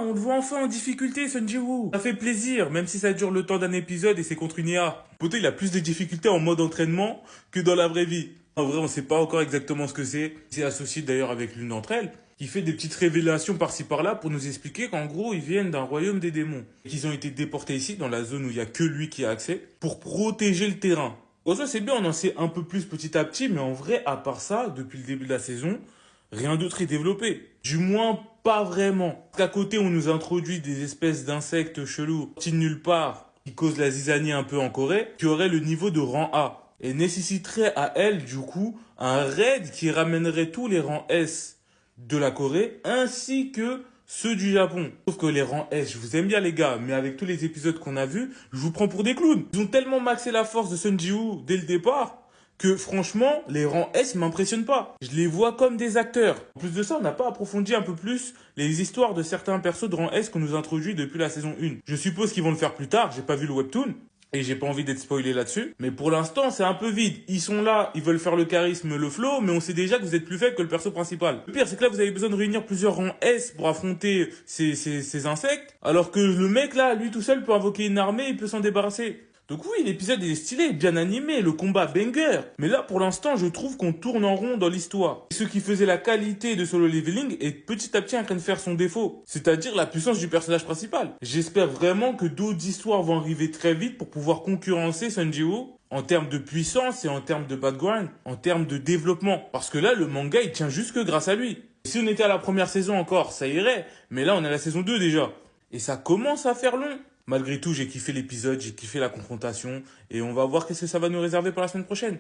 on le voit enfin en difficulté, Sun Ji-woo. Ça fait plaisir, même si ça dure le temps d'un épisode et c'est contre une IA. Poto, il a plus de difficultés en mode entraînement que dans la vraie vie. En vrai, on sait pas encore exactement ce que c'est. C'est associé d'ailleurs avec l'une d'entre elles, qui fait des petites révélations par-ci par-là pour nous expliquer qu'en gros, ils viennent d'un royaume des démons. Et qu'ils ont été déportés ici, dans la zone où il y a que lui qui a accès, pour protéger le terrain. En soi, c'est bien, on en sait un peu plus petit à petit, mais en vrai, à part ça, depuis le début de la saison, rien d'autre est développé. Du moins, pas vraiment. Qu'à côté, on nous introduit des espèces d'insectes chelous, sortis de nulle part, qui causent la zizanie un peu en Corée, qui auraient le niveau de rang A. Et nécessiterait à elle, du coup, un raid qui ramènerait tous les rangs S de la Corée, ainsi que ceux du Japon. Sauf que les rangs S, je vous aime bien les gars, mais avec tous les épisodes qu'on a vus, je vous prends pour des clowns. Ils ont tellement maxé la force de Sun Ji-woo dès le départ, que franchement, les rangs S m'impressionnent pas. Je les vois comme des acteurs. En plus de ça, on n'a pas approfondi un peu plus les histoires de certains persos de rang S qu'on nous introduit depuis la saison 1. Je suppose qu'ils vont le faire plus tard, j'ai pas vu le webtoon. Et j'ai pas envie d'être spoilé là-dessus. Mais pour l'instant, c'est un peu vide. Ils sont là, ils veulent faire le charisme, le flow, mais on sait déjà que vous êtes plus faible que le perso principal. Le pire, c'est que là, vous avez besoin de réunir plusieurs rangs S pour affronter ces insectes. Alors que le mec là, lui tout seul peut invoquer une armée, il peut s'en débarrasser. Donc oui, l'épisode est stylé, bien animé, le combat banger. Mais là, pour l'instant, je trouve qu'on tourne en rond dans l'histoire. Ce qui faisait la qualité de Solo Leveling est petit à petit en train de faire son défaut. C'est-à-dire la puissance du personnage principal. J'espère vraiment que d'autres histoires vont arriver très vite pour pouvoir concurrencer Sun Ji-woo en termes de puissance et en termes de background, en termes de développement. Parce que là, le manga, il tient juste que grâce à lui. Si on était à la première saison encore, ça irait. Mais là, on est à la saison 2 déjà. Et ça commence à faire long. Malgré tout, j'ai kiffé l'épisode, j'ai kiffé la confrontation et on va voir qu'est-ce que ça va nous réserver pour la semaine prochaine.